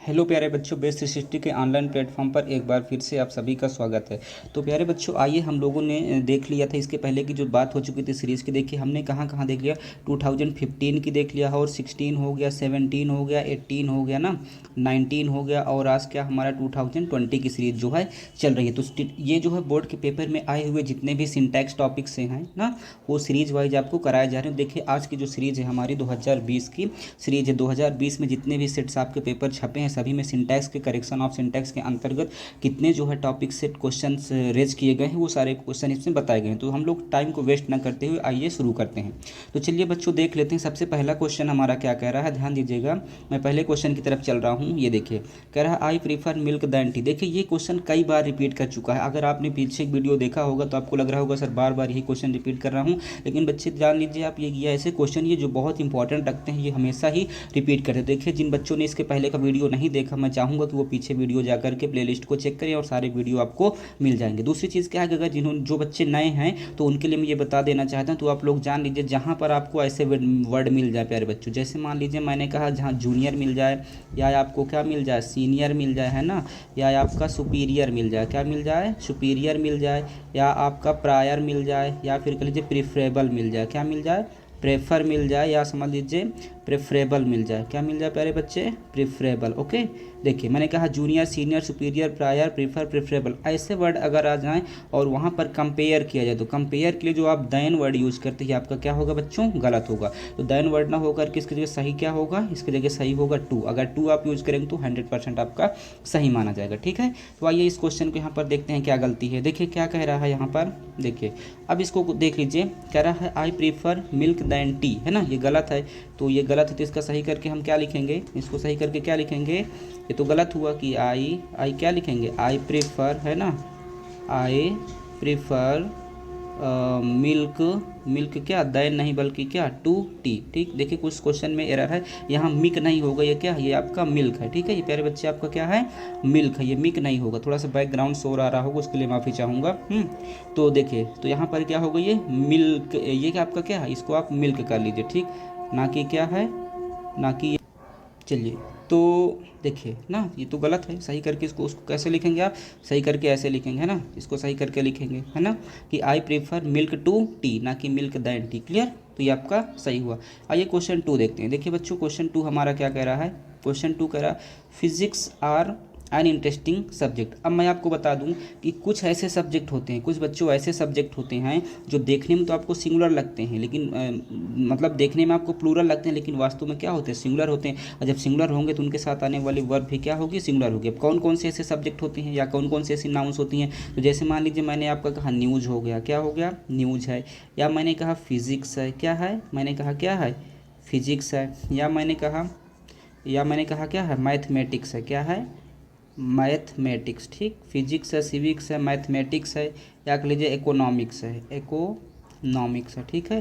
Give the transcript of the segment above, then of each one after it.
Hello प्यारे बच्चों, best sixty के ऑनलाइन प्लेटफॉर्म पर एक बार फिर से आप सभी का स्वागत है। तो प्यारे बच्चों, आइए हम लोगों ने देख लिया था इसके पहले की जो बात हो चुकी थी सीरीज़ की। देखिए हमने कहाँ कहाँ देख लिया, 2015 की देख लिया, और 16 हो गया, 17 हो गया, 18 हो गया ना, 19 हो गया, और आज क्या हमारा 2020 की सीरीज़ जो है चल रही है। तो ये जो है बोर्ड के पेपर में आए हुए जितने भी सिंटैक्स टॉपिक्स से हैं ना, वो सीरीज़ वाइज आपको कराए जा रहे हैं। देखिए आज की जो सीरीज़ है हमारी 2020 की सीरीज़ है। 2020 में जितने भी सेट्स आपके पेपर छपे हैं सभी में सिंटैक्स के करेक्शन ऑफ सिंटैक्स के अंतर्गत कितने जो है टॉपिक सेट क्वेश्चंस रेज किए गए हैं वो सारे क्वेश्चन इसमें बताए गए हैं। तो हम लोग टाइम को वेस्ट ना करते हुए आइए शुरू करते हैं। तो चलिए बच्चों देख लेते हैं। सबसे पहला क्वेश्चन हमारा क्या कह रहा है, ध्यान दीजिएगा। मैं पहले क्वेश्चन की तरफ चल रहा हूँ। ये देखिए कह रहा है I prefer milk than tea. देखिए ये क्वेश्चन कई बार रिपीट कर चुका है। अगर आपने पीछे एक वीडियो देखा होगा तो आपको लग रहा होगा सर बार बार यही क्वेश्चन रिपीट कर रहा हूँ, लेकिन बच्चे जान लीजिए आप ये ऐसे क्वेश्चन ये जो बहुत इंपॉर्टेंट रखते हैं ये हमेशा ही रिपीट करते हैं। देखिए जिन बच्चों ने इसके पहले का वीडियो नहीं देखा, मैं चाहूँगा कि वो पीछे वीडियो जाकर के प्लेलिस्ट को चेक करें और सारे वीडियो आपको मिल जाएंगे। दूसरी चीज़ क्या है कि अगर जो बच्चे नए हैं तो उनके लिए मैं ये बता देना चाहता हूँ, तो आप लोग जान लीजिए जहाँ पर आपको ऐसे वर्ड मिल जाए प्यारे बच्चों, जैसे मान लीजिए मैंने कहा जहाँ जूनियर मिल जाए, या आपको क्या मिल जाए सीनियर मिल जाए, है ना, या आपका सुपीरियर मिल जाए, क्या मिल जाए सुपीरियर मिल जाए, या आपका प्रायर मिल जाए, या फिर कह लीजिए प्रीफरेबल मिल जाए, क्या मिल जाए प्रेफर मिल जाए, या समझ लीजिए प्रेफरेबल मिल जाए, क्या मिल जाए प्यारे बच्चे प्रेफरेबल। ओके देखिए मैंने कहा junior senior superior prior prefer preferable, ऐसे वर्ड अगर आ जाएं और वहाँ पर कंपेयर किया जाए तो कंपेयर के लिए जो आप दैन वर्ड यूज़ करते हैं आपका क्या होगा बच्चों, गलत होगा। तो दैन वर्ड ना होकर किसकी जगह सही क्या होगा, इसकी जगह सही होगा टू। अगर टू आप यूज़ करेंगे तो 100% आपका सही माना जाएगा। ठीक है, तो आइए इस क्वेश्चन को यहाँ पर देखते हैं क्या गलती है। देखिए क्या कह रहा है यहाँ पर, देखिए अब इसको देख लीजिए। कह रहा है I prefer milk than tea, है ना, ये गलत है। तो ये गलत है तो इसका सही करके हम क्या लिखेंगे, इसको सही करके क्या लिखेंगे, ये तो गलत हुआ कि आई क्या लिखेंगे, आई प्रेफर, है ना, आई प्रेफर मिल्क क्या दैन नहीं बल्कि क्या टू टी। ठीक, देखिए कुछ क्वेश्चन में एरर है, यहाँ मिक नहीं होगा, ये क्या ये आपका मिल्क है। ठीक है, ये प्यारे बच्चे आपका क्या है मिल्क है, ये मिक नहीं होगा। थोड़ा सा बैकग्राउंड शोर आ रहा होगा उसके लिए माफ़ी चाहूँगा। तो देखिए तो यहाँ पर क्या होगा, ये मिल्क, ये क्या आपका क्या है, इसको आप मिल्क कर लीजिए। ठीक, ना कि क्या है, ना कि चलिए तो देखिए ना ये तो गलत है। सही करके उसको कैसे लिखेंगे आप, सही करके ऐसे लिखेंगे, है ना, इसको सही करके लिखेंगे, है ना, कि I prefer milk to tea, ना कि मिल्क दैन टी। क्लियर, तो ये आपका सही हुआ। आइए क्वेश्चन 2 देखते हैं। देखिए बच्चों क्वेश्चन 2 हमारा क्या कह रहा है, क्वेश्चन 2 कह रहा है physics are an interesting subject. अब मैं आपको बता दूं कि कुछ ऐसे सब्जेक्ट होते हैं, कुछ बच्चों ऐसे सब्जेक्ट होते हैं जो देखने में तो आपको सिंगुलर लगते हैं, लेकिन मतलब देखने में आपको प्लूरल लगते हैं, लेकिन वास्तव में क्या होते हैं, सिंगुलर होते हैं। और जब सिंगुलर होंगे तो उनके साथ आने वाली वर्ब भी क्या होगी, सिंगुलर होगी। अब कौन कौन से ऐसे सब्जेक्ट होते हैं या कौन कौन से ऐसी नाउन्स होती हैं, तो जैसे मान लीजिए मैंने आपका कहा न्यूज़ हो गया, क्या हो गया न्यूज़ है, या मैंने कहा फिजिक्स है, क्या है, मैंने कहा क्या है फिजिक्स है, या मैंने कहा क्या है मैथमेटिक्स है, क्या है मैथमेटिक्स। ठीक, फिजिक्स है, सिविक्स है, मैथमेटिक्स है, या कह लीजिए इकोनॉमिक्स है, इकोनॉमिक्स है। ठीक है,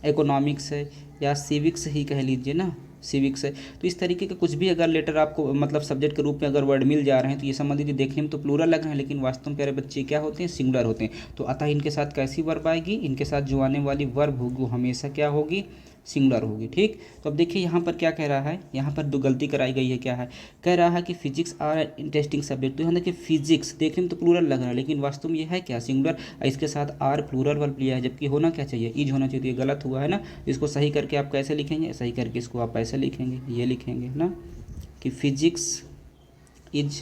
इकोनॉमिक्स है, या सिविक्स ही कह लीजिए ना, सिविक्स है। तो इस तरीके के कुछ भी अगर लेटर आपको मतलब सब्जेक्ट के रूप में अगर वर्ड मिल जा रहे हैं तो ये समझ लीजिए देखने में तो प्लूरल लग रहे हैं, लेकिन वास्तव में प्यारे बच्चे क्या होते हैं, सिंगुलर होते हैं। तो अतः इनके साथ कैसी वर्ब आएगी, इनके साथ जो आने वाली वर्ब होगी वो हमेशा क्या होगी, सिंगुलर होगी। ठीक, तो अब देखिए यहाँ पर क्या कह रहा है, यहाँ पर दो गलती कराई गई है। क्या है, कह रहा है कि फिजिक्स आर इंटरेस्टिंग सब्जेक्ट। तो यहाँ देखिए फिजिक्स देखने में तो प्लूरल लग रहा है, लेकिन वास्तव में ये है क्या, सिंगुलर। इसके साथ आर प्लूरल वर्ब लिया है, जबकि होना क्या चाहिए, इज होना चाहिए। तो ये गलत हुआ है ना। इसको सही करके आप कैसे लिखेंगे, सही करके इसको आप ऐसे लिखेंगे, ये लिखेंगे ना कि फिजिक्स इज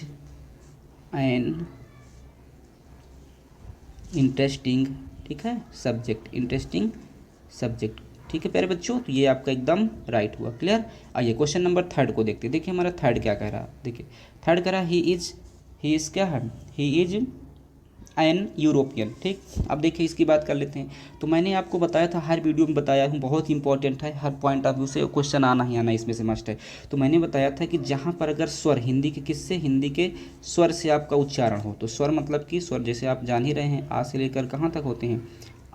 एन इंटरेस्टिंग, ठीक है, सब्जेक्ट, इंटरेस्टिंग सब्जेक्ट। ठीक है प्यारे बच्चों, तो ये आपका एकदम राइट हुआ। क्लियर, आइए क्वेश्चन नंबर 3 को देखते हैं। देखिए हमारा 3 क्या कह रहा है, देखिए 3 कह रहा है ही इज़ क्या है, ही इज एन यूरोपियन। ठीक, अब देखिए इसकी बात कर लेते हैं। तो मैंने आपको बताया था, हर वीडियो में बताया हूँ, बहुत इंपॉर्टेंट है, हर पॉइंट ऑफ व्यू से क्वेश्चन आना ही आना इसमें से मस्ट है। तो मैंने बताया था कि जहाँ पर अगर स्वर हिंदी के किससे, हिंदी के स्वर से आपका उच्चारण हो, तो स्वर मतलब कि स्वर जैसे आप जान ही रहे हैं आ से लेकर कहाँ तक होते हैं,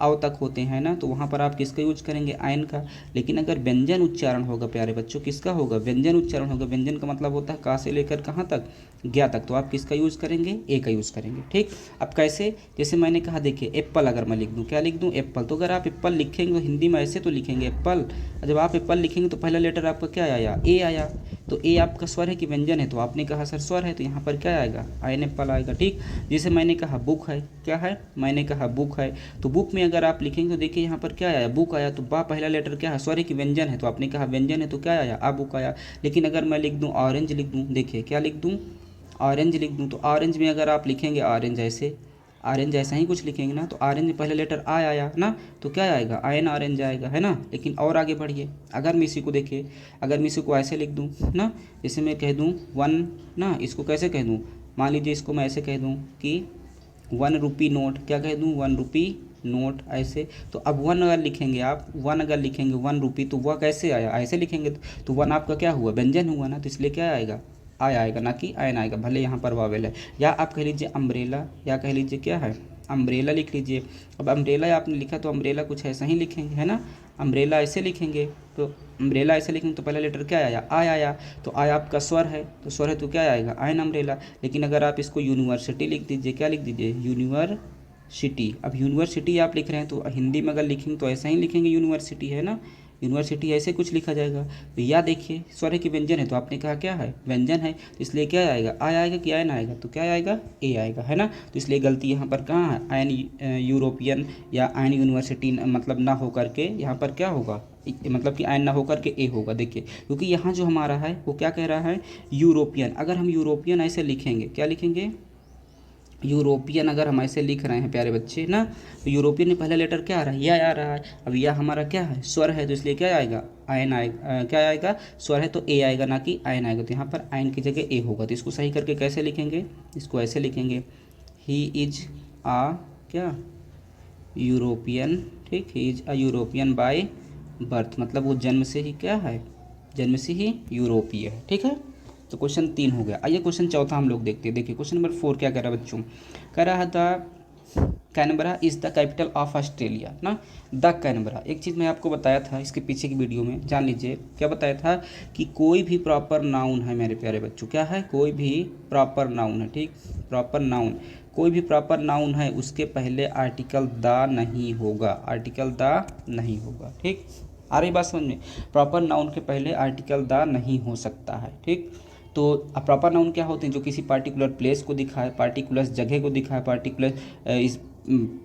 अव तक होते हैं ना, तो वहाँ पर आप किसका यूज करेंगे, आयन का। लेकिन अगर व्यंजन उच्चारण होगा प्यारे बच्चों, किसका होगा, व्यंजन उच्चारण होगा। व्यंजन का मतलब होता है का से लेकर कहाँ तक, ज्ञा तक, तो आप किसका यूज़ करेंगे, ए का यूज़ करेंगे। ठीक, अब कैसे, जैसे मैंने कहा देखिए एप्पल अगर मैं लिख दूँ, क्या लिख दूँ, एप्पल। तो अगर आप एप्पल लिखेंगे तो हिंदी में ऐसे तो लिखेंगे एप्पल, जब आप एप्पल लिखेंगे तो पहला लेटर आपका क्या आया, ए आया। तो ए आपका स्वर है कि व्यंजन है, तो आपने कहा सर स्वर है, तो यहाँ पर क्या आएगा, आयन एप्पल आएगा। ठीक, जैसे मैंने कहा बुक है, क्या है, मैंने कहा बुक है, तो बुक में अगर आप लिखेंगे तो देखिए यहाँ पर क्या आया, बुक आया, तो बा पहला लेटर क्या है, स्वर है कि व्यंजन है, तो आपने कहा व्यंजन है, तो क्या आया, आ बुक आया। लेकिन अगर मैं लिख दूँ ऑरेंज लिख दूँ, देखिए क्या लिख दूँ, ऑरेंज लिख दूँ, तो ऑरेंज में अगर आप लिखेंगे ऑरेंज ऐसे, ऑरेंज ऐसा ही कुछ लिखेंगे ना, तो ऑरेंज में पहले लेटर आ आया ना, तो क्या आएगा, आयन ऑरेंज आएगा, है ना। लेकिन और आगे बढ़िए, अगर मैं इसी को देखिए, अगर मैं इसी को ऐसे लिख दूँ ना, जैसे मैं कह दूँ वन ना, इसको कैसे कह दूँ, मान लीजिए इसको मैं ऐसे कह दूँ कि 1 रुपी नोट, क्या कह दूँ, 1 रुपी नोट ऐसे। तो अब वन अगर लिखेंगे आप, वन अगर लिखेंगे 1 रुपी, तो वह कैसे आया, ऐसे लिखेंगे, तो वन आपका क्या हुआ, व्यंजन हुआ ना, तो इसलिए क्या आएगा, आय आएगा, ना कि आयन आएगा, भले यहाँ पर वावेल है। या आप कह लीजिए अम्ब्रेला, या कह लीजिए क्या है, अम्ब्रेला लिख लीजिए। अब अम्ब्रेला आपने लिखा तो अम्ब्रेला कुछ ऐसा ही लिखेंगे, है ना, अम्ब्रेला ऐसे लिखेंगे, तो अम्ब्रेला ऐसे लिखेंगे तो पहला लेटर क्या आया, आय आया, तो आय आपका स्वर है, तो स्वर है तो क्या आएगा, आयन अम्ब्रेला। लेकिन अगर आप इसको यूनिवर्सिटी लिख दीजिए, क्या लिख दीजिए, यूनिवर्सिटी। अब यूनिवर्सिटी आप लिख रहे हैं तो हिंदी में अगर लिखेंगे तो ऐसा ही लिखेंगे यूनिवर्सिटी, है ना, यूनिवर्सिटी ऐसे कुछ लिखा जाएगा। तो या देखिए स्वर है कि व्यंजन है, तो आपने कहा क्या है, व्यंजन है, तो इसलिए क्या आएगा, आय आएगा कि आयन आएगा, तो क्या आएगा, ए आएगा, है ना। तो इसलिए गलती यहाँ पर कहाँ है, आयन यूरोपियन या आयन यूनिवर्सिटी मतलब ना हो करके यहाँ पर क्या होगा, मतलब कि आयन ना होकर के ए होगा। देखिए क्योंकि यहाँ जो हमारा है वो क्या कह रहा है, यूरोपियन। अगर हम यूरोपियन ऐसे लिखेंगे, क्या लिखेंगे, यूरोपियन अगर हम ऐसे लिख रहे हैं प्यारे बच्चे ना, तो यूरोपियन में पहला लेटर क्या आ रहा है, या आ रहा है। अब यह हमारा क्या है, स्वर है, तो इसलिए क्या आएगा, आयन आएगा, क्या आएगा, स्वर है तो ए आएगा, ना कि आयन आएगा। तो यहाँ पर आयन की जगह ए होगा। तो इसको सही करके कैसे लिखेंगे, इसको ऐसे लिखेंगे, ही इज आ क्या, यूरोपियन। ठीक, he is a European by birth, मतलब वो जन्म से ही क्या है, जन्म से ही यूरोपीय है। ठीक है, तो क्वेश्चन 3 हो गया। आइए क्वेश्चन चौथा हम लोग देखते हैं। देखिए क्वेश्चन नंबर 4 क्या कह रहा है बच्चों, कह रहा था Canberra is the capital of Australia ना। द कैनबरा, एक चीज़ मैं आपको बताया था इसके पीछे की वीडियो में, जान लीजिए क्या बताया था, कि कोई भी प्रॉपर नाउन है मेरे प्यारे बच्चों, क्या है, कोई भी प्रॉपर नाउन है। ठीक, प्रॉपर नाउन, कोई भी प्रॉपर नाउन है उसके पहले आर्टिकल द नहीं होगा, आर्टिकल द नहीं होगा। ठीक, आ रही बात समझ में, प्रॉपर नाउन के पहले आर्टिकल द नहीं हो सकता है। ठीक, तो प्रॉपर नाउन क्या होते हैं, जो किसी पार्टिकुलर प्लेस को दिखाए, पार्टिकुलर जगह को दिखाए, पार्टिकुलर इस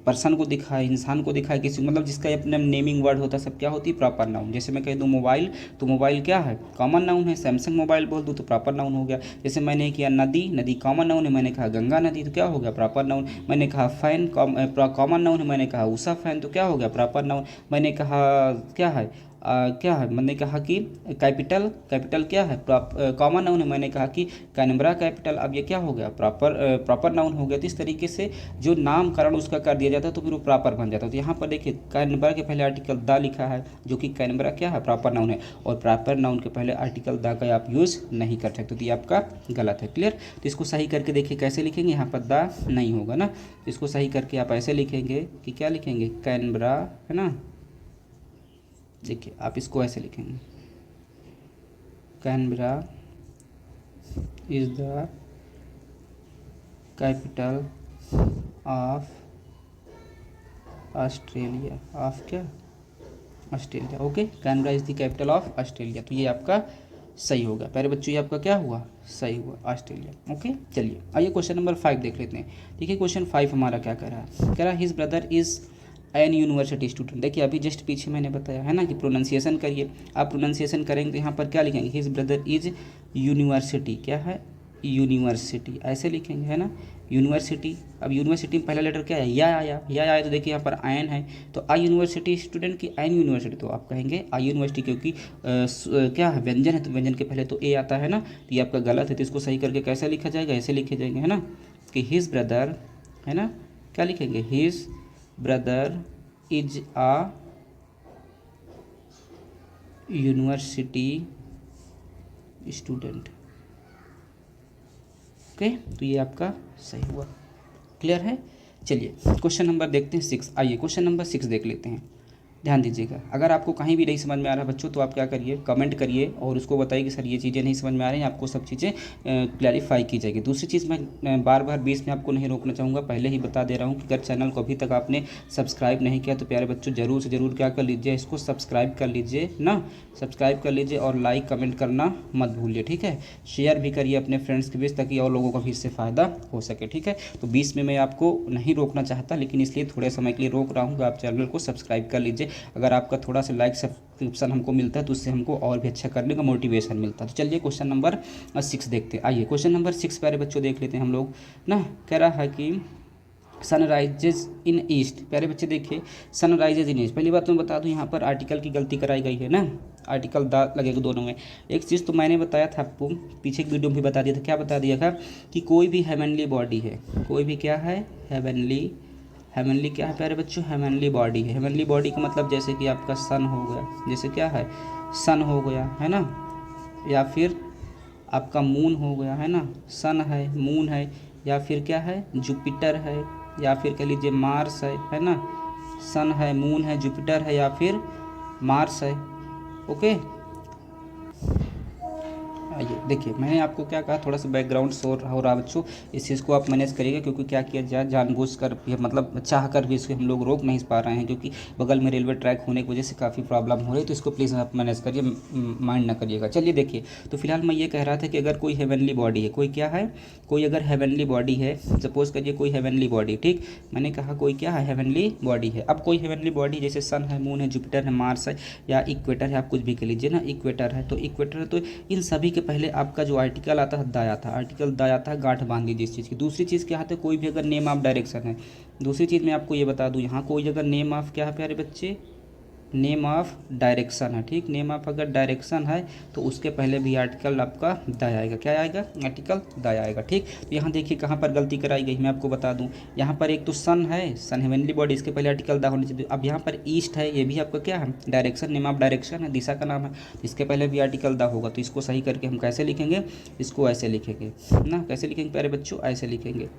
पर्सन को दिखाए, इंसान को दिखाए, किसी मतलब जिसका अपना नेमिंग वर्ड होता है, सब क्या होती है, प्रॉपर नाउन। जैसे मैं कह दूँ मोबाइल, तो मोबाइल क्या है, कॉमन नाउन है, सैमसंग मोबाइल बोल दूँ तो प्रॉपर नाउन हो गया। जैसे मैंने किया नदी, नदी कॉमन नाउन है, मैंने कहा गंगा नदी, तो क्या हो गया, प्रॉपर नाउन। मैंने कहा फैन, कॉमन नाउन है, मैंने कहा उषा फैन, तो क्या हो गया, प्रॉपर नाउन। मैंने कहा क्या है, क्या है, मैंने कहा कि कैपिटल, कैपिटल क्या है, कॉमन नाउन है, मैंने कहा कि कैनबरा कैपिटल। अब ये क्या हो गया, प्रॉपर नाउन हो गया। तो इस तरीके से जो नामकरण उसका कर दिया जाता है तो फिर वो प्रॉपर बन जाता है। तो यहाँ पर देखिए कैनबरा के पहले आर्टिकल द लिखा है, जो कि कैनबरा क्या है, प्रॉपर नाउन है, और प्रॉपर नाउन के पहले आर्टिकल द का आप यूज़ नहीं कर सकते, तो ये आपका गलत है। क्लियर, तो इसको सही करके देखिए कैसे लिखेंगे, यहाँ पर द नहीं होगा ना, तो इसको सही करके आप ऐसे लिखेंगे कि क्या लिखेंगे, कैनबरा, है ना। देखिए आप इसको ऐसे लिखेंगे, Canberra is the capital of Australia, of क्या, Australia. Okay, Canberra is the capital of Australia, तो ये आपका सही होगा प्यारे बच्चों, ये आपका क्या हुआ, सही हुआ, ऑस्ट्रेलिया। ओके, चलिए आइए क्वेश्चन नंबर 5 देख लेते हैं। देखिए क्वेश्चन 5 हमारा क्या कह रहा है, कह रहा है his brother is an university student. देखिए अभी जस्ट पीछे मैंने बताया है ना कि प्रोनाउंसिएशन करिए, आप प्रोनाउंसिएशन करेंगे तो यहाँ पर क्या लिखेंगे, हिज ब्रदर इज यूनिवर्सिटी, क्या है, यूनिवर्सिटी ऐसे लिखेंगे, है ना, यूनिवर्सिटी। अब यूनिवर्सिटी में पहला लेटर क्या है, या आया, या आया, तो देखिए यहाँ पर आयन है, तो आई यूनिवर्सिटी स्टूडेंट की आयन यूनिवर्सिटी, तो आप कहेंगे आई यूनिवर्सिटी, क्योंकि क्या है, व्यंजन है, तो व्यंजन के पहले तो ए आता है ना, तो ये आपका गलत है। तो इसको सही करके कैसे लिखा जाएगा, ऐसे लिखे जाएंगे, है ना, कि हिज ब्रदर, है ना, क्या लिखेंगे, his brother is a university student. Okay, तो ये आपका सही हुआ। क्लियर है, चलिए क्वेश्चन नंबर देखते हैं 6। आइए क्वेश्चन नंबर 6 देख लेते हैं। ध्यान दीजिएगा, अगर आपको कहीं भी नहीं समझ में आ रहा बच्चों तो आप क्या करिए, कमेंट करिए और उसको बताइए कि सर ये चीज़ें नहीं समझ में आ रही हैं, आपको सब चीज़ें क्लैरिफाई की जाएगी। दूसरी चीज़ मैं बार बार बीच में आपको नहीं रोकना चाहूँगा, पहले ही बता दे रहा हूँ कि अगर चैनल को अभी तक आपने सब्सक्राइब नहीं किया तो प्यारे बच्चों ज़रूर से ज़रूर क्या कर लीजिए, इसको सब्सक्राइब कर लीजिए ना, सब्सक्राइब कर लीजिए और लाइक कमेंट करना मत भूलिए, ठीक है। शेयर भी करिए अपने फ्रेंड्स के बीच ताकि और लोगों को भी इससे फ़ायदा हो सके, ठीक है। तो बीच में मैं आपको नहीं रोकना चाहता, लेकिन इसलिए थोड़े समय के लिए रोक रहा हूँ कि आप चैनल को सब्सक्राइब कर लीजिए। अगर आपका थोड़ा सा लाइक सब्सक्रिप्शन हमको मिलता है तो उससे हमको और भी अच्छा करने का मोटिवेशन मिलता है। तो चलिए क्वेश्चन नंबर 6 देखते हैं। आइए क्वेश्चन नंबर 6 प्यारे बच्चों देख लेते हैं हम लोग ना। कह रहा है कि सनराइजेज इन ईस्ट। प्यारे बच्चे देखिए, सनराइजेज इन ईस्ट, पहली बात तो मैं बता दूं यहाँ पर आर्टिकल की गलती कराई गई है ना, आर्टिकल दा लगेगा दोनों में। एक चीज़ तो मैंने बताया था आपको, पीछे की वीडियो में भी बता दिया था, क्या बता दिया था कि कोई भी हेवनली बॉडी है, कोई भी क्या है, हेवनली क्या है प्यारे बच्चों, हेवनली बॉडी है। हेवनली बॉडी का मतलब जैसे कि आपका सन हो गया, जैसे क्या है, सन हो गया है ना, या फिर आपका मून हो गया है ना, सन है, मून है, या फिर क्या है, जुपिटर है, या फिर कह लीजिए मार्स है ना। सन है, मून है, जुपिटर है या फिर मार्स है। ओके, आइए देखिए, मैंने आपको क्या कहा, थोड़ा सा बैकग्राउंड शोर हो रहा बच्चों, इस चीज़ को आप मैनेज करिएगा, क्योंकि क्या किया जाए, जानबूझकर मतलब चाह कर भी इसको हम लोग रोक नहीं पा रहे हैं, क्योंकि बगल में रेलवे ट्रैक होने की वजह से काफ़ी प्रॉब्लम हो रही है। तो इसको प्लीज़ आप मैनेज करिए, माइंड ना करिएगा। चलिए देखिए, तो फिलहाल मैं ये कह रहा था कि अगर कोई हेवनली बॉडी है, कोई क्या है, कोई अगर हेवनली बॉडी है, सपोज करिए कोई हेवनली बॉडी, ठीक, मैंने कहा कोई क्या है, हेवनली बॉडी है। अब कोई हेवनली बॉडी जैसे सन है, मून है, जुपिटर है, मार्स है या इक्वेटर है, आप कुछ भी कह लीजिए ना, इक्वेटर है, तो इक्वेटर है, तो इन सभी के पहले आपका जो आर्टिकल आता है दाया था, आर्टिकल दाया था, गांठ बांध लीजिए इस चीज़ की। दूसरी चीज़ क्या है, कोई भी अगर नेम ऑफ डायरेक्शन है, दूसरी चीज़ मैं आपको ये बता दूं, यहाँ कोई अगर नेम ऑफ क्या है प्यारे बच्चे, नेम ऑफ डायरेक्शन है, ठीक, नेम ऑफ अगर डायरेक्शन है तो उसके पहले भी आर्टिकल आपका दाया आएगा, क्या आएगा, आर्टिकल दाया आएगा, ठीक। तो यहाँ देखिए कहाँ पर गलती कराई गई, मैं आपको बता दूँ, यहाँ पर एक तो सन है, सन हेवनली बॉडी, इसके पहले आर्टिकल दा होना चाहिए। अब यहाँ पर ईस्ट है, ये भी आपका क्या है, डायरेक्शन, नेम ऑफ डायरेक्शन है, दिशा का नाम है, इसके पहले भी आर्टिकल दा होगा। तो इसको सही करके हम कैसे लिखेंगे, इसको ऐसे लिखेंगे ना, कैसे लिखेंगे प्यारे बच्चों, ऐसे लिखेंगे,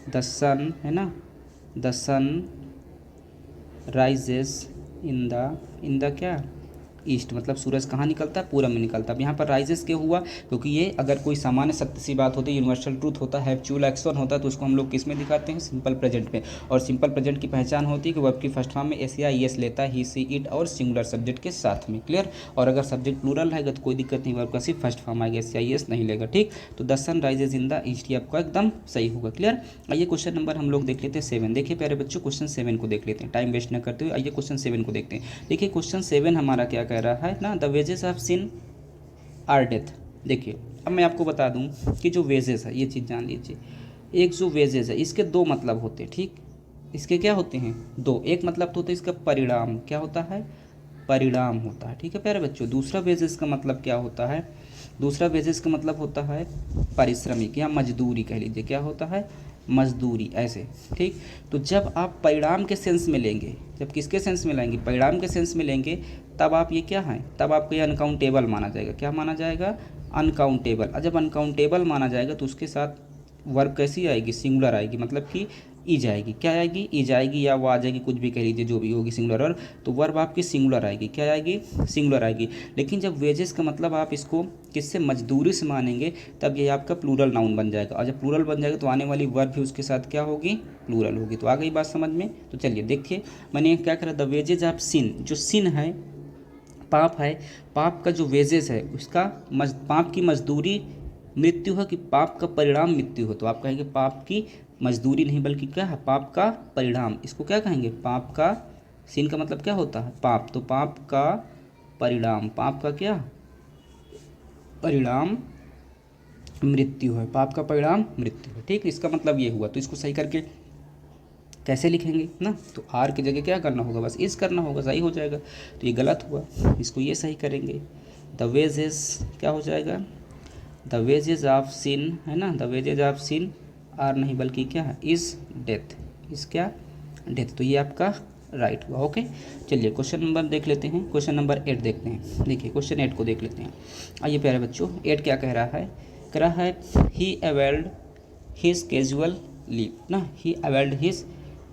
द सन है ना, the sun rises in the क्या, ईस्ट, मतलब सूरज कहाँ निकलता है, पूरब में निकलता है। अब यहाँ पर राइजेस क्यों हुआ, क्योंकि ये अगर कोई सामान्य सत्य सी बात होती है, यूनिवर्सल ट्रूथ होता है, हैप्चुअल एक्शन होता है, तो उसको हम लोग किस में दिखाते हैं, सिंपल प्रेजेंट में। और सिंपल प्रेजेंट की पहचान होती है कि वर्ब की फर्स्ट फॉर्म में एस या ईएस लेता है, ही सी इट और सिंगुलर सब्जेक्ट के साथ में, क्लियर। और अगर सब्जेक्ट प्लूरल रहेगा तो कोई दिक्कत नहीं, वर्ब का सिर्फ फर्स्ट फॉर्म आएगा, एस या ईएस नहीं लेगा, ठीक। तो the sun rises in the east, ये आपका एकदम सही होगा, क्लियर। आइए क्वेश्चन नंबर हम लोग देख लेते हैं 7। देखिए प्यारे बच्चों, क्वेश्चन 7 को देख लेते हैं, टाइम वेस्ट न करते हुए। आइए क्वेश्चन 7 को देखते हैं। देखिए क्वेश्चन 7 हमारा क्या कह रहा है ना, the wages of sin are death. देखिए अब मैं आपको बता दूं कि जो वेजेस है, ये चीज़ जान लीजिए, एक जो वेजेस है इसके दो मतलब होते हैं, ठीक, इसके क्या होते हैं, दो। एक मतलब तो होता है इसका परिणाम, क्या होता है, परिणाम होता है, ठीक है प्यारे बच्चों। दूसरा वेजेस का मतलब क्या होता है, दूसरा वेजेस का मतलब होता है पारिश्रमिक या मजदूरी कह लीजिए, क्या होता है, मजदूरी, ऐसे, ठीक। तो जब आप परिणाम के सेंस में लेंगे, जब किसके सेंस में लेंगे, परिणाम के सेंस में लेंगे, तब आप ये क्या है, तब आपको ये अनकाउंटेबल माना जाएगा, क्या माना जाएगा, अनकाउंटेबल। और जब अनकाउंटेबल माना जाएगा तो उसके साथ वर्ब कैसी आएगी, सिंगुलर आएगी, मतलब कि ई जाएगी, क्या आएगी, ई जाएगी या वो आ जाएगी, कुछ भी कह लीजिए, जो भी होगी सिंगुलर, और तो वर्ब आपकी सिंगुलर आएगी, क्या आएगी, सिंगुलर आएगी। लेकिन जब वेजेस का मतलब आप इसको किससे, मजदूरी से मानेंगे, तब ये आपका प्लूरल नाउन बन जाएगा। और जब प्लूरल बन जाएगा तो आने वाली वर्ब भी उसके साथ क्या होगी, प्लूरल होगी। तो आ गई बात समझ में। तो चलिए देखिए, मैंने क्या करा, द वेजेज ऑफ सिन, जो सिन है, पाप है, पाप का जो वेजेस है उसका पाप की मजदूरी मृत्यु है, कि पाप का परिणाम मृत्यु हो। तो आप कहेंगे पाप की मजदूरी नहीं बल्कि क्या है, पाप का परिणाम, इसको क्या कहेंगे, पाप का, सिन का मतलब क्या होता है, पाप, तो पाप का परिणाम, पाप का क्या परिणाम मृत्यु है, पाप का परिणाम मृत्यु है, ठीक। इसका मतलब ये हुआ। तो इसको सही करके कैसे लिखेंगे ना, तो आर की जगह क्या करना होगा, बस इस करना होगा, सही हो जाएगा। तो ये गलत हुआ, इसको ये सही करेंगे, द वेजेस क्या हो जाएगा, द वेजेज ऑफ सिन है ना, the wages of sin are नहीं बल्कि क्या है, इस डेथ, इस क्या, डेथ। तो ये आपका राइट हुआ, ओके। चलिए क्वेश्चन नंबर देख लेते हैं, क्वेश्चन नंबर 8 देखते हैं। देखिए क्वेश्चन 8 को देख लेते हैं। आइए प्यारे बच्चों, 8 क्या कह रहा है, कह रहा है ही अवेल्ड हिज कैजुअल लीव ना, ही अवेल्ड हिज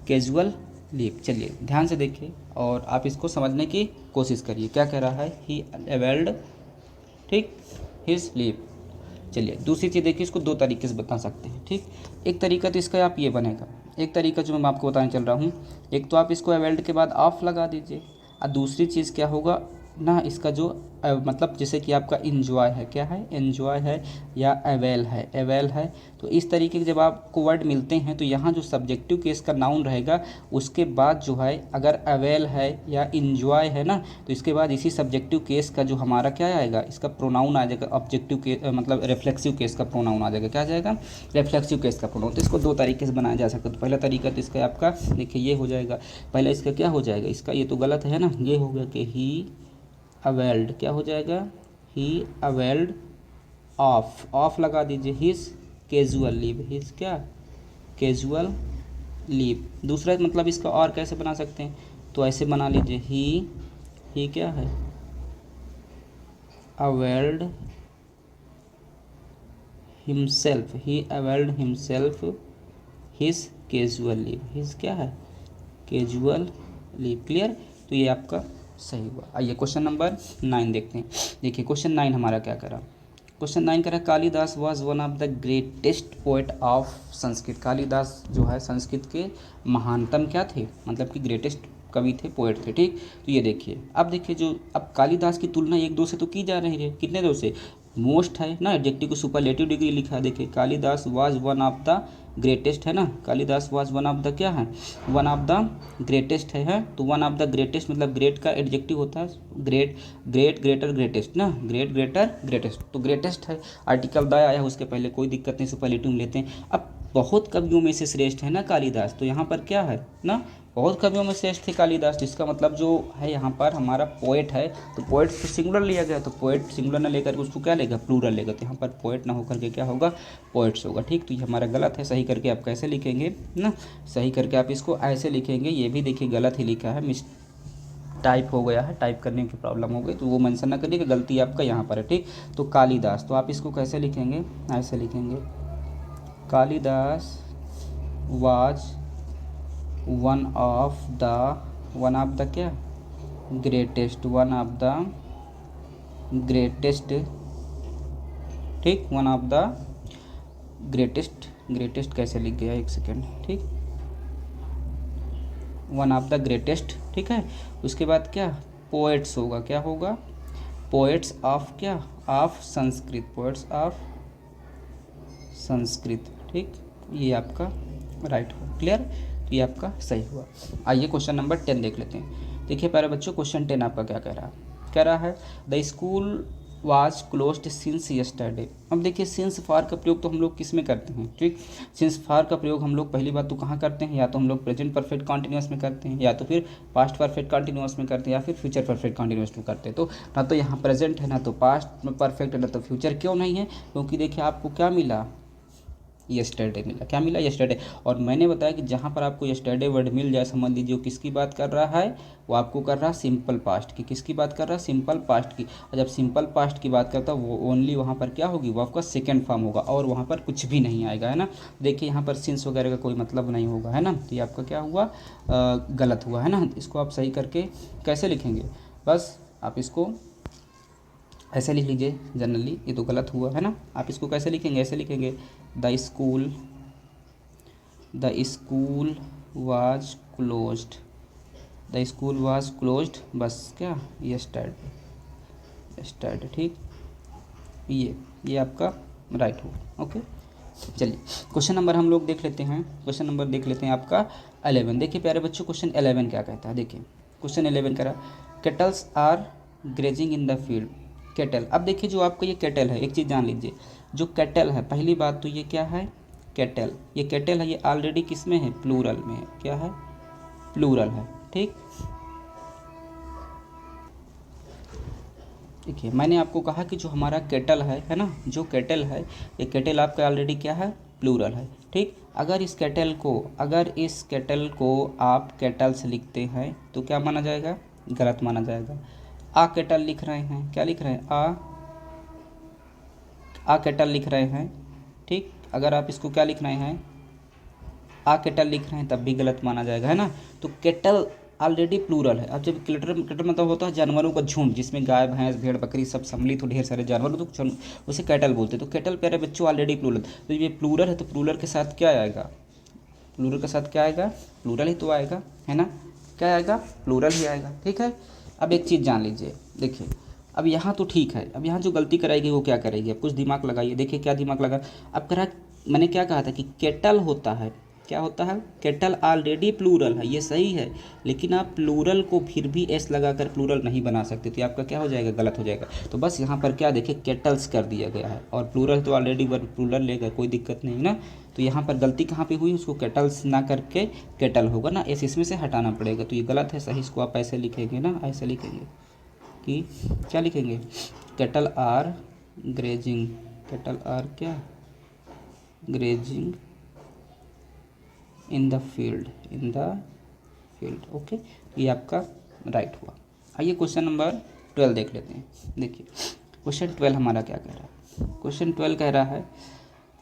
कैजुअल लीव। चलिए ध्यान से देखिए और आप इसको समझने की कोशिश करिए। क्या कह रहा है, ही अवेल्ड, ठीक, हिज लीव। चलिए दूसरी चीज़ देखिए, इसको दो तरीके से बता सकते हैं, ठीक। एक तरीका तो इसका आप ये बनेगा, एक तरीका जो मैं आपको बताने चल रहा हूँ, एक तो आप इसको अवेल्ड के बाद ऑफ लगा दीजिए, और दूसरी चीज़ क्या होगा ना, इसका जो मतलब जैसे कि आपका इन्जॉय है, क्या है, इन्जॉय है या अवेल है, अवेल है। तो इस तरीके के जब आपको वर्ड मिलते हैं तो यहाँ जो सब्जेक्टिव केस का नाउन रहेगा उसके बाद जो है अगर अवेल है या इन्जॉय है ना, तो इसके बाद इसी सब्जेक्टिव केस का जो हमारा क्या आएगा, इसका प्रोनाउन आ जाएगा, ऑब्जेक्टिव के मतलब रिफ्लेक्सिव केस का प्रोनाउन आ जाएगा। क्या आ जाएगा, रिफ्लेक्सिव केस का प्रोनाउन। तो इसको दो तरीके से बनाया जा सकता है। तो पहला तरीका तो इसका आपका देखिए ये हो जाएगा, पहले इसका क्या हो जाएगा, इसका ये तो गलत है ना, ये हो गया कि ही अवेल्ड, क्या हो जाएगा, ही अवेल्ड ऑफ, ऑफ लगा दीजिए, हिज कैजुअल लीव, हिज क्या, कैजुअल लीव। दूसरा मतलब इसका और कैसे बना सकते हैं, तो ऐसे बना लीजिए, ही क्या है, availed himself, he availed himself his casual leave, his क्या है, कैजुअल लीव। क्लियर, तो ये आपका सही हुआ। आइए क्वेश्चन नंबर 9 देखते हैं। देखिए क्वेश्चन 9 हमारा क्या करा, क्वेश्चन 9 करा, Kalidas was one of the greatest poet of Sanskrit. Kalidas जो है संस्कृत के महानतम क्या थे, मतलब कि ग्रेटेस्ट कवि थे, पोएट थे, ठीक। तो ये देखिए, अब देखिए जो अब कालिदास की तुलना एक दो से तो की जा रही है, कितने दो से, मोस्ट है ना, एडजेक्टिव को सुपरलेटिव डिग्री लिखा है। देखिए Kalidas was one of the greatest है ना, Kalidas was one of the क्या है, वन ऑफ द ग्रेटेस्ट है। तो वन ऑफ द ग्रेटेस्ट मतलब ग्रेट का एडजेक्टिव होता है ग्रेट, ग्रेट, ग्रेटर, ग्रेटेस्ट ना, ग्रेट, ग्रेटर, ग्रेटेस्ट। तो ग्रेटेस्ट है, आर्टिकल द आया उसके पहले, कोई दिक्कत नहीं, सुपरलेटिव लेते हैं। अब बहुत कवियों में से श्रेष्ठ है ना कालिदास, तो यहाँ पर क्या है ना, बहुत कवियों में श्रेष्ठ थे कालिदास। तो इसका मतलब जो है यहाँ पर हमारा पोएट है, तो पोएट तो सिंगुलर लिया गया, तो पोएट सिंगुलर ना लेकर के उसको क्या लेगा, प्लूरल लेगा। तो यहाँ पर पोएट ना होकर के क्या होगा, पोएट्स होगा, ठीक। तो ये हमारा गलत है, सही करके आप कैसे लिखेंगे ना, सही करके आप इसको ऐसे लिखेंगे। ये भी देखिए गलत ही लिखा है, मिस टाइप हो गया है, टाइप करने की प्रॉब्लम हो गई, तो वो मेंशन ना करिए कि गलती आपका यहाँ पर है, ठीक। तो कालिदास, तो आप इसको कैसे लिखेंगे, ऐसे लिखेंगे, Kalidas was one of the क्या, greatest, one of the greatest, ठीक, one of the greatest, greatest कैसे लिख गया, एक सेकेंड, ठीक, वन ऑफ द ग्रेटेस्ट, ठीक है। उसके बाद क्या, पोएट्स होगा, क्या होगा, पोएट्स ऑफ क्या, of Sanskrit, poets of Sanskrit, ठीक। ये आपका राइट हो, क्लियर, तो ये आपका सही हुआ। आइए क्वेश्चन नंबर 10 देख लेते हैं। देखिए प्यारे बच्चों, क्वेश्चन 10 आपका क्या कह रहा है, कह रहा है the school was closed since yesterday. अब देखिए सिंस फार का प्रयोग तो हम लोग किस में करते हैं, ठीक। सिंस फार का प्रयोग हम लोग पहली बात तो कहाँ करते हैं, या तो हम लोग प्रेजेंट परफेक्ट कॉन्टिन्यूअस में करते हैं, या तो फिर पास्ट परफेक्ट कॉन्टिन्यूअस में करते हैं, या फिर फ्यूचर परफेक्ट कॉन्टिन्यूअस में करते हैं। तो ना तो यहाँ प्रेजेंट है, ना तो पास्ट में परफेक्ट है, ना तो फ्यूचर। क्यों नहीं है, क्योंकि देखिए आपको क्या मिला, यस्टरडे मिला, क्या मिला, यस्टरडे। और मैंने बताया कि जहाँ पर आपको यस्टरडे वर्ड मिल जाए, समझ लीजिए वो किसकी बात कर रहा है, वो आपको कर रहा है सिंपल पास्ट की। किसकी बात कर रहा है, सिंपल पास्ट की। और जब सिंपल पास्ट की बात करता है वो ओनली वहाँ पर क्या होगी, वो आपका सेकेंड फॉर्म होगा, और वहाँ पर कुछ भी नहीं आएगा, है ना। देखिए यहाँ पर सिंस वगैरह का कोई मतलब नहीं होगा, है ना। तो ये आपका क्या हुआ, गलत हुआ, है ना। इसको आप सही करके कैसे लिखेंगे, बस आप इसको ऐसे लिख लीजिए जनरली, ये तो गलत हुआ, है ना। आप इसको कैसे लिखेंगे, ऐसे लिखेंगे, the school was closed, the school was closed, बस क्या, यस्टरडे, ठीक। ये आपका राइट हो, ओके। चलिए क्वेश्चन नंबर हम लोग देख लेते हैं, क्वेश्चन नंबर देख लेते हैं आपका 11। देखिए प्यारे बच्चों क्वेश्चन 11 क्या कहता है, देखिए क्वेश्चन 11 कह रहा, cattles are grazing in the field. Cattle, अब देखिए जो आपका ये केटल है, एक चीज़ जान लीजिए, जो केटल है, पहली बात तो ये क्या है, केटल, ये केटल है, ये ऑलरेडी किस में है, प्लूरल में है, क्या है, प्लूरल है, ठीक। देखिए मैंने आपको कहा कि जो हमारा केटल है ना, जो केटल है, ये केटल आपका ऑलरेडी क्या है, प्लूरल है, ठीक। अगर इस केटल को आप केटल्स लिखते हैं तो क्या माना जाएगा, गलत माना जाएगा। आ केटल लिख रहे हैं, क्या लिख रहे हैं, आ केटल लिख रहे हैं, ठीक। अगर आप इसको क्या लिख रहे हैं, आ केटल लिख रहे हैं तब भी गलत माना जाएगा, है ना। तो केटल ऑलरेडी प्लूरल है। अब जब केटल मतलब होता है जानवरों का झुंड, जिसमें गाय भैंस भेड़ बकरी सब सम्मिलित हो, ढेर सारे जानवर, तो उसे कैटल बोलते हैं। तो केटल प्यारे बच्चों ऑलरेडी प्लूरल, तो ये प्लूरल है तो प्लूरल के साथ क्या आएगा, प्लूरल के साथ क्या आएगा, प्लूरल ही तो आएगा, है ना। क्या आएगा, प्लूरल ही आएगा, ठीक है। अब एक चीज़ जान लीजिए, देखिए अब यहाँ तो ठीक है, अब यहाँ जो गलती कराएगी वो क्या करेगी, अब कुछ दिमाग लगाइए, देखिए क्या दिमाग लगा। अब करा, मैंने क्या कहा था कि केटल होता है, क्या होता है, केटल ऑलरेडी प्लूरल है, ये सही है, लेकिन आप प्लूरल को फिर भी एस लगाकर प्लूरल नहीं बना सकते, तो आपका क्या हो जाएगा, गलत हो जाएगा। तो बस यहाँ पर क्या देखिए, केटल्स कर दिया गया है, और प्लूरल तो ऑलरेडी वर्ड प्लूरल लेगा, कोई दिक्कत नहीं ना। तो यहाँ पर गलती कहाँ पे हुई, उसको केटल्स ना करके केटल होगा ना, एस इसमें से हटाना पड़ेगा, तो ये गलत है। सही इसको आप ऐसे लिखेंगे ना, ऐसे लिखेंगे कि क्या लिखेंगे, cattle are grazing, cattle are क्या, grazing in the field, in the field, okay. ये आपका राइट हुआ। आइए क्वेश्चन नंबर 12 देख लेते हैं। देखिए क्वेश्चन 12 हमारा क्या कह रहा है, क्वेश्चन 12 कह रहा है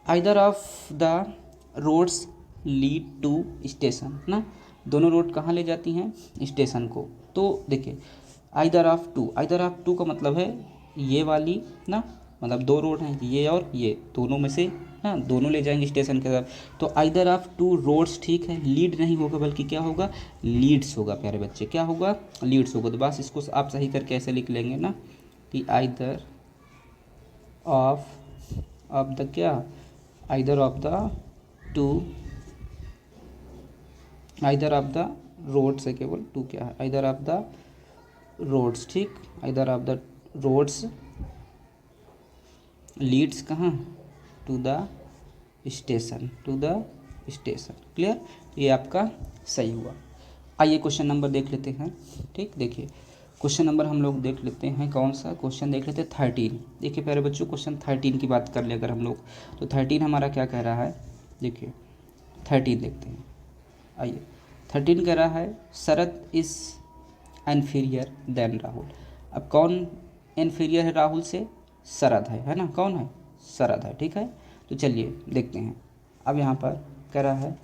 either of the roads lead to station ना, दोनों रोड कहाँ ले जाती हैं, स्टेशन को। तो देखिए आइदर ऑफ टू का मतलब है ये वाली ना, मतलब दो रोड हैं, ये और ये, दोनों में से ना दोनों ले जाएंगे स्टेशन के तरफ। तो आइदर ऑफ टू रोड्स, ठीक है, लीड नहीं होगा बल्कि क्या होगा, लीड्स होगा प्यारे बच्चे, क्या होगा, लीड्स होगा। तो बस इसको आप सही करके ऐसे लिख लेंगे ना कि आइदर ऑफ द क्या, either of the two, either of the roads है, केवल टू क्या है, आइदर ऑफ द रोड्स, ठीक, either of the roads leads कहाँ, to the station, to the station, clear. ये आपका सही हुआ। आइए क्वेश्चन नंबर देख लेते हैं, ठीक। देखिए क्वेश्चन नंबर हम लोग देख लेते हैं, कौन सा क्वेश्चन देख लेते हैं, 13। देखिए प्यारे बच्चों क्वेश्चन 13 की बात कर ले अगर हम लोग, तो 13 हमारा क्या कह रहा है, देखिए 13 देखते हैं। आइए 13 कह रहा है शरद इज़ इन्फीरियर देन राहुल। अब कौन इन्फीरियर है राहुल से, शरद है ना, कौन है, शरद है, ठीक है। तो चलिए देखते हैं। अब यहाँ पर कह रहा है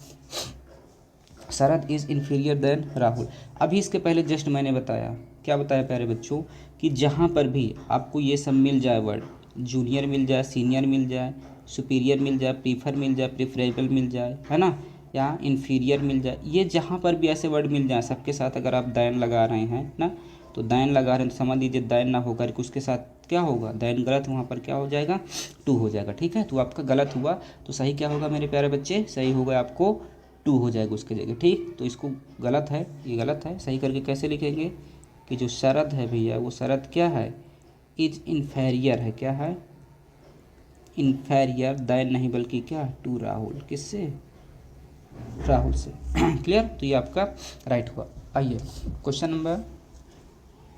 शरद इज़ इन्फीरियर देन राहुल। अभी इसके पहले जस्ट मैंने बताया, क्या बताया प्यारे बच्चों, कि जहाँ पर भी आपको ये सब मिल जाए वर्ड, जूनियर मिल जाए, सीनियर मिल जाए, सुपीरियर मिल जाए, प्रीफर मिल जाए, प्रेफरेबल मिल जाए, है ना, या इन्फीरियर मिल जाए, ये जहाँ पर भी ऐसे वर्ड मिल जाए सबके साथ अगर आप दैन लगा रहे हैं ना, तो दैन लगा रहे हैं तो समझ लीजिए दैन ना होकर के उसके साथ क्या होगा, दैन गलत, वहाँ पर क्या हो जाएगा, टू हो जाएगा, ठीक है। तो आपका गलत हुआ, तो सही क्या होगा मेरे प्यारे बच्चे, सही होगा आपको टू हो जाएगा उसके जगह, ठीक। तो इसको गलत है, ये गलत है, सही करके कैसे लिखेंगे कि जो शरद है भैया वो शरद क्या है, इज इन्फेरियर है, क्या है, इन्फेरियर, दैन नहीं बल्कि क्या, टू राहुल, किससे, राहुल से, क्लियर। तो ये आपका राइट हुआ। आइए क्वेश्चन नंबर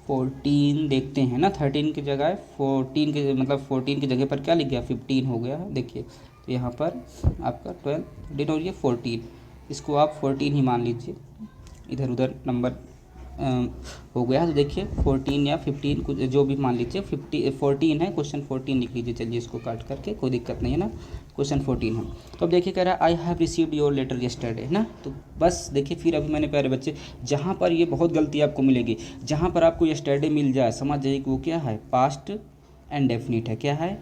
14 देखते हैं ना, 13 की जगह 14 के मतलब 14 की जगह पर क्या लिख गया, 15 हो गया है। देखिए तो यहाँ पर आपका 12 दिन और ये 14, इसको आप 14 ही मान लीजिए, इधर उधर नंबर हो गया है। तो देखिए 14 या 15 कुछ जो भी मान लीजिए, 14 है, क्वेश्चन 14 लिख लीजिए, चलिए इसको काट करके, कोई दिक्कत नहीं है ना, क्वेश्चन 14 है। तो अब देखिए कह रहा है I have received your letter yesterday ना, तो बस देखिए फिर अभी मैंने प्यारे बच्चे जहाँ पर ये बहुत गलती आपको मिलेगी, जहाँ पर आपको येस्टरडे मिल जाए समझ जाइए कि वो क्या है, पास्ट एंड डेफिनिट है, क्या है,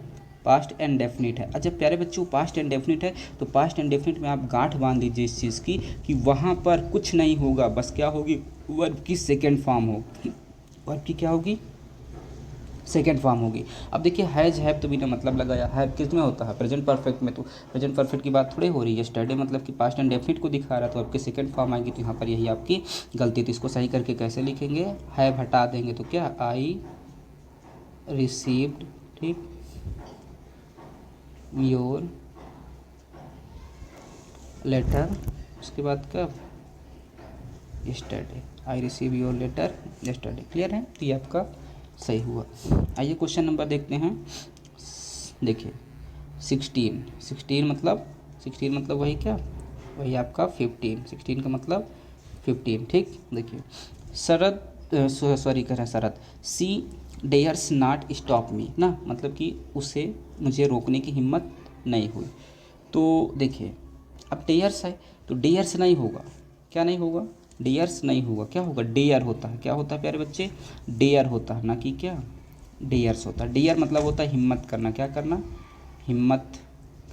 पास्ट एंड डेफिनिट है। अच्छा प्यारे बच्चों पास्ट एंड डेफिनिट है, तो पास्ट एंड डेफिनिट में आप गांठ बांध दीजिए इस चीज़ की कि वहाँ पर कुछ नहीं होगा, बस क्या होगी, वर्ब की सेकेंड फॉर्म होगी, वर्ब की क्या होगी, सेकेंड फॉर्म होगी। अब देखिए हैज़ हैव तो बिना मतलब लगाया, हैव किस में होता है, प्रेजेंट परफेक्ट में, तो प्रेजेंट परफेक्ट की बात थोड़ी हो रही है, स्टडी मतलब कि पास्ट एंड डेफिनिट को दिखा रहा है, तो आपकी सेकेंड फॉर्म आएगी, तो यहाँ पर यही आपकी गलती। तो इसको सही करके कैसे लिखेंगे, हैव हटा देंगे तो क्या, आई रिसीव्ड, ठीक, योर लेटर, उसके बाद कब, yesterday, I receive your letter yesterday, clear है। तो ये आपका सही हुआ। आइए क्वेश्चन नंबर देखते हैं। देखिए 16 मतलब वही क्या, वही आपका 15, 16 का मतलब 15, ठीक। देखिए शरद सॉरी कह रहा है शरद, सी डेयर्स नॉट स्टॉप मी ना, मतलब कि उसे मुझे रोकने की हिम्मत नहीं हुई। तो देखिए अब डेयर्स है, तो डेयर्स नहीं होगा, क्या नहीं होगा, डेयर्स नहीं होगा, क्या होगा, डेयर होता है, क्या होता है प्यारे बच्चे, डेयर होता है, ना कि क्या डेयर्स होता है। डेयर मतलब होता है हिम्मत करना, क्या करना, हिम्मत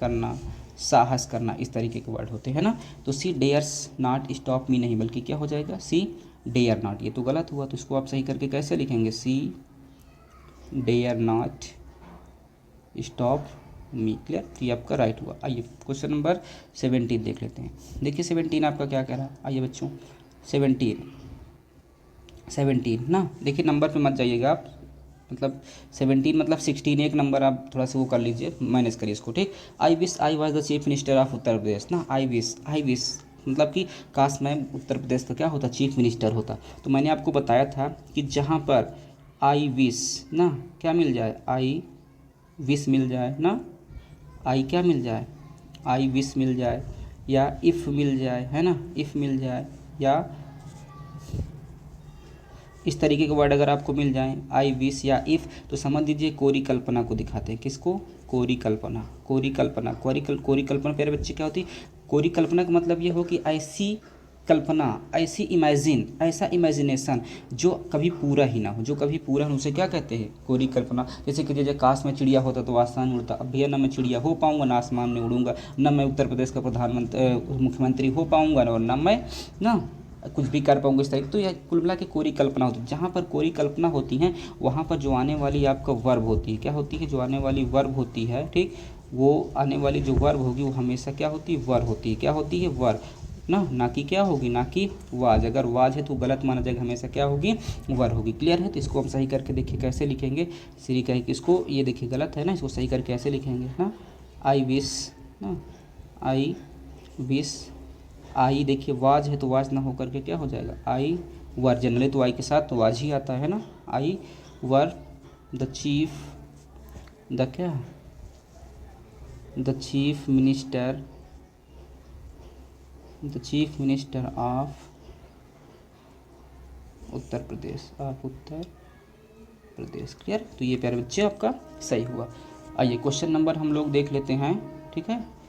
करना, साहस करना, इस तरीके के वर्ड होते हैं ना। तो सी डेयर्स नॉट स्टॉप मी नहीं, बल्कि क्या हो जाएगा, सी डेयर नॉट, ये तो गलत हुआ, तो इसको आप सही करके कैसे लिखेंगे, she dare not stop me. Clear, तो ये आपका राइट हुआ। आइए क्वेश्चन नंबर 17 देख लेते हैं। देखिए 17 आपका क्या कह रहा है, आइए बच्चों 17 ना, देखिए नंबर पे मत जाइएगा आप, मतलब 17 मतलब 16 एक नंबर आप थोड़ा सा वो कर लीजिए, मैनेज करिए इसको, ठीक। I wish I was the chief minister of Uttar Pradesh ना, आई विश मतलब कि काश मैं उत्तर प्रदेश का क्या होता, चीफ मिनिस्टर होता। तो मैंने आपको बताया था कि जहाँ पर आई विश ना क्या मिल जाए, आई विश मिल जाए ना, आई क्या मिल जाए, आई विश मिल जाए, या इफ़ मिल जाए, है ना, इफ़ मिल जाए, या इस तरीके के वर्ड अगर आपको मिल जाएं, आई विश या इफ़, तो समझ लीजिए कोरी कल्पना को दिखाते हैं, किसको, कोरी कल्पना, कोरी कल्पना, कोरी कल्पना प्यारे बच्चे क्या होती है, कोरी कल्पना का मतलब ये हो कि ऐसी कल्पना, ऐसी इमेजिन, ऐसा इमेजिनेशन जो कभी पूरा ही ना हो, जो कभी पूरा हो, उसे क्या कहते हैं, कोरी कल्पना। जैसे कि जैसे काश में चिड़िया होता तो आसमान में उड़ता, अब भैया ना मैं चिड़िया हो पाऊंगा, ना आसमान में उड़ूंगा, ना मैं उत्तर प्रदेश का प्रधानमंत्री मुख्यमंत्री हो पाऊंगा, और ना मैं ना कुछ भी कर पाऊंगा इस तरीके। तो यह कुल मिला के कोरी कल्पना होती है। जहाँ पर कोरी कल्पना होती है वहाँ पर जो आने वाली आपका वर्ब होती है, क्या होती है, जो आने वाली वर्ब होती है, ठीक, वो आने वाली जो वर्ब होगी वो हमेशा क्या होती है, वर्ब होती है, क्या होती है, वर्ब ना कि क्या होगी, ना कि वाज। अगर वाज है तो गलत माना जाएगा, हमेशा क्या होगी, वर्ब होगी। क्लियर है, तो इसको हम सही करके देखिए कैसे लिखेंगे, श्री कहे कि इसको, ये देखिए गलत है ना, इसको सही करके कैसे लिखेंगे ना, आई विश ना, आई विश, आई देखिए वाज है तो वाज ना होकर के क्या हो जाएगा, आई वर, जनरली तो आई के साथ तो वाज ही आता है ना, आई वर द चीफ, द क्या, the chief minister, the chief minister of Uttar Pradesh, of Uttar Pradesh. Clear, तो ये प्यारे बच्चे आपका सही हुआ। आइए क्वेश्चन नंबर हम लोग देख लेते हैं, ठीक है,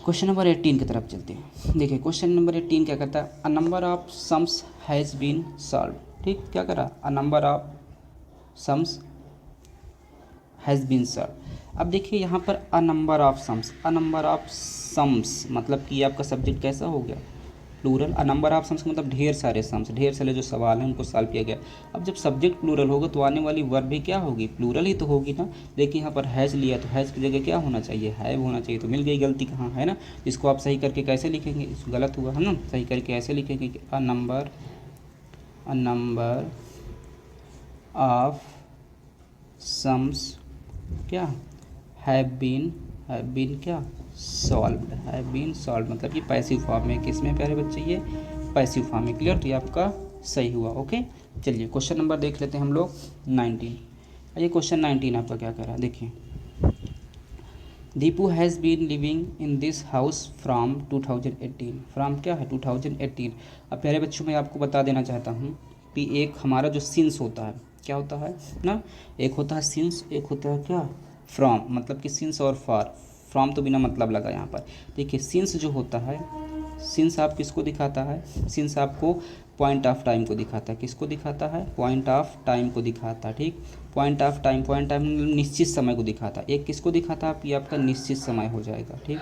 क्वेश्चन नंबर 18 की तरफ चलते हैं। देखिए क्वेश्चन नंबर 18 क्या कहता है, a number of sums has been solve, ठीक, क्या करा, a number of sums has been solve. अब देखिए यहाँ पर a number of sums, a number of sums मतलब कि आपका सब्जेक्ट कैसा हो गया, plural. A number of sums मतलब ढेर सारे सम्स, ढेर सारे जो सवाल हैं उनको सॉल्व किया गया। अब जब सब्जेक्ट प्लूरल होगा तो आने वाली वर्ब भी क्या होगी, प्लूरल ही तो होगी ना। देखिए यहाँ पर हैज़ लिया तो हैज़ की जगह क्या होना चाहिए, हैव होना चाहिए, तो मिल गई गलती कहाँ है ना। इसको आप सही करके कैसे लिखेंगे, इसको गलत हुआ है ना, सही करके ऐसे लिखेंगे कि अ नंबर ऑफ सम्स क्या, हैव बीन क्या, सॉल्व्ड, हैव बीन सॉल्व मतलब कि पैसिव फॉर्म में, किसमें प्यारे बच्चे, ये पैसिव फॉर्म में। क्लियर, तो ये आपका सही हुआ। ओके, चलिए क्वेश्चन नंबर देख लेते हैं हम लोग 19। ये क्वेश्चन 19 आपका क्या कह रहा है, देखिए Deepu has been living in this house from 2018, from क्या है 2018। अब प्यारे बच्चों मैं आपको बता देना चाहता हूँ कि एक हमारा जो सिंस होता है, क्या होता है ना, एक होता है सिंस, एक होता है क्या, फ्रॉम, मतलब कि सिंस और फार, फ्रॉम तो बिना मतलब लगा यहाँ पर। देखिए सिंस जो होता है, सिंस आप किसको दिखाता है, सिंस आपको पॉइंट ऑफ टाइम को दिखाता है, किसको दिखाता है, पॉइंट ऑफ टाइम को दिखाता है, ठीक, point of time, point time निश्चित समय को दिखाता है। एक किसको दिखाता है, ये आपका निश्चित समय हो जाएगा, ठीक,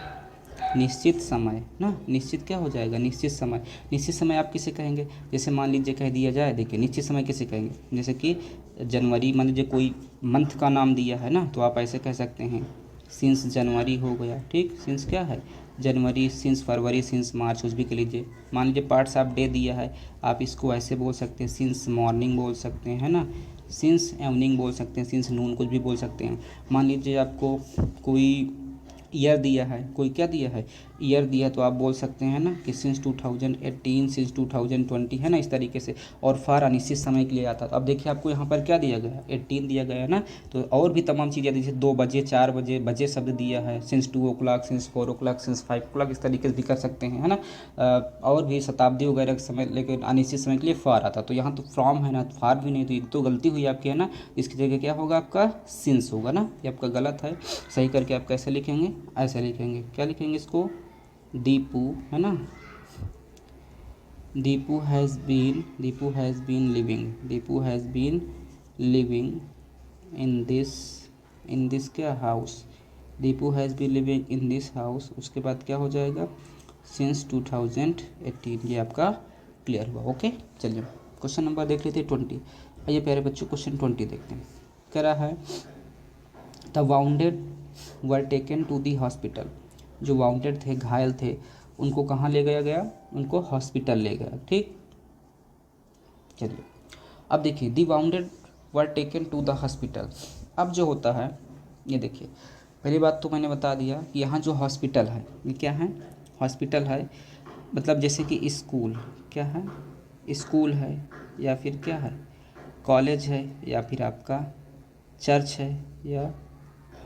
निश्चित समय ना, निश्चित क्या हो जाएगा, निश्चित समय। निश्चित समय आप किसे कहेंगे, जैसे मान लीजिए कह दिया जाए, देखिए निश्चित समय किसे कहेंगे, जैसे कि जनवरी, मान लीजिए कोई मंथ का नाम दिया है ना, तो आप ऐसे कह सकते हैं सिंस जनवरी हो गया, ठीक, सिंस क्या है जनवरी, सिंस फरवरी, सिंस मार्च, कुछ भी कह लीजिए। मान लीजिए पार्ट्स ऑफ डे दिया है, आप इसको ऐसे बोल सकते हैं, सिंस मॉर्निंग बोल सकते हैं, है ना, सिंस इवनिंग बोल सकते हैं, सिंस नून, कुछ भी बोल सकते हैं। मान लीजिए आपको कोई ईयर दिया है, कोई क्या दिया है, ईयर दिया है, तो आप बोल सकते हैं ना कि सिंस 2018, सिंस 2020, है ना, इस तरीके से। और फार अनिश्चित समय के लिए आता है। तो अब देखिए आपको यहाँ पर क्या दिया गया है, 18 दिया गया है ना, तो और भी तमाम चीज़ें जैसे 2 बजे, 4 बजे, बजे शब्द दिया है, since 2 o'clock, since 4 o'clock, since 5 o'clock, इस तरीके से भी कर सकते हैं, है ना। और भी शताब्दी वगैरह के समय, लेकिन अनिश्चित समय के लिए फार आता। तो यहाँ तो फ्रॉम है ना, फार भी नहीं, तो एक तो गलती हुई आपकी, है ना। इसकी जगह क्या होगा आपका, सिंस होगा ना, ये आपका गलत है। सही करके आप कैसे लिखेंगे, ऐसे लिखेंगे, क्या लिखेंगे इसको, दीपू, है ना, Deepu has been living in this क्या house, Deepu has been living in this house, उसके बाद क्या हो जाएगा, सिंस 2018। ये आपका क्लियर हुआ। ओके, चलिए क्वेश्चन नंबर देख लेते हैं 20। आइए प्यारे बच्चों क्वेश्चन 20 देखते हैं। कह रहा है the wounded were taken to the hospital, जो वाउंडेड थे, घायल थे, उनको कहाँ ले गया गया, उनको हॉस्पिटल ले गया। ठीक, चलिए अब देखिए the wounded were taken to the hospital. अब जो होता है ये देखिए, पहली बात तो मैंने बता दिया कि यहाँ जो हॉस्पिटल है ये क्या है, हॉस्पिटल है, मतलब जैसे कि स्कूल, क्या है, स्कूल है, या फिर क्या है, कॉलेज है, या फिर आपका चर्च है, या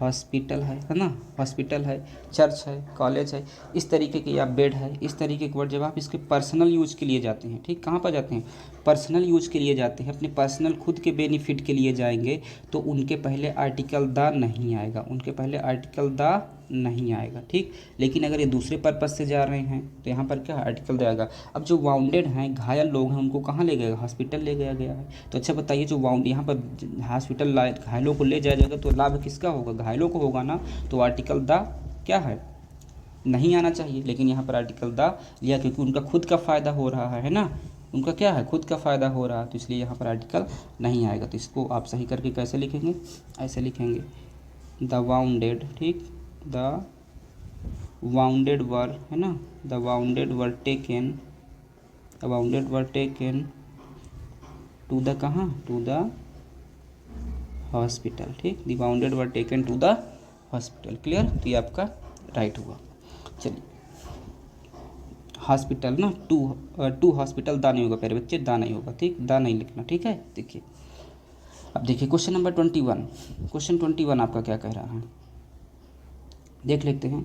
हॉस्पिटल है ना, हॉस्पिटल है, चर्च है, कॉलेज है, इस तरीके के, या बेड है, इस तरीके के वर्ड जब आप इसके पर्सनल यूज के लिए जाते हैं, ठीक, कहाँ पर जाते हैं, पर्सनल यूज के लिए जाते हैं, अपने पर्सनल खुद के बेनिफिट के लिए जाएंगे, तो उनके पहले आर्टिकल द नहीं आएगा, उनके पहले आर्टिकल द नहीं आएगा। ठीक, लेकिन अगर ये दूसरे पर्पज से जा रहे हैं तो यहाँ पर क्या आर्टिकल द आएगा। अब जो वाउंडेड हैं, घायल लोग हैं, उनको कहाँ ले गया, हॉस्पिटल ले गया गया है। तो अच्छा बताइए, जो वाउंड यहाँ पर हॉस्पिटल घायलों को ले जाया जाएगा तो लाभ किसका होगा, घायलों को होगा ना। तो आर्टिकल द क्या है, नहीं आना चाहिए, लेकिन यहाँ पर आर्टिकल द लिया क्योंकि उनका खुद का फ़ायदा हो रहा है ना, उनका क्या है, खुद का फ़ायदा हो रहा है, तो इसलिए यहाँ पर आर्टिकल नहीं आएगा। तो इसको आप सही करके कैसे लिखेंगे, ऐसे लिखेंगे द वाउंडेड, ठीक, द वाउंडेड वर, है ना, the wounded were taken, the wounded were taken to the कहाँ, टू द हॉस्पिटल। ठीक, the wounded were taken to the hospital. Clear, तो ये आपका राइट हुआ। चलिए हॉस्पिटल ना, टू हॉस्पिटल, दा नहीं होगा प्यारे बच्चे, दा नहीं होगा, ठीक, दा नहीं लिखना, ठीक है। देखिए अब देखिए क्वेश्चन नंबर 21, क्वेश्चन 21 आपका क्या कह रहा है, देख लेते हैं।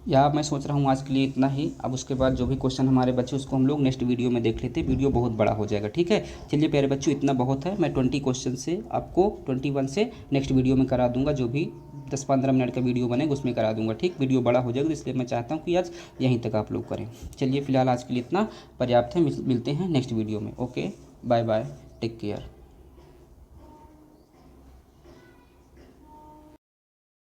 या मैं सोच रहा हूँ आज के लिए इतना ही, अब उसके बाद जो भी क्वेश्चन हमारे बच्चे उसको हम लोग नेक्स्ट वीडियो में देख लेते हैं, वीडियो बहुत बड़ा हो जाएगा। ठीक है, चलिए प्यारे बच्चों इतना बहुत है, मैं 20 क्वेश्चन से आपको 21 से नेक्स्ट वीडियो में करा दूंगा, जो भी 10-15 मिनट का वीडियो बनेगा उसमें करा दूंगा। ठीक, वीडियो बड़ा हो जाएगा, इसलिए मैं चाहता हूँ कि आज यहीं तक आप लोग करें। चलिए फिलहाल आज के लिए इतना पर्याप्त है, मिलते हैं नेक्स्ट वीडियो में। Okay, bye bye, take care.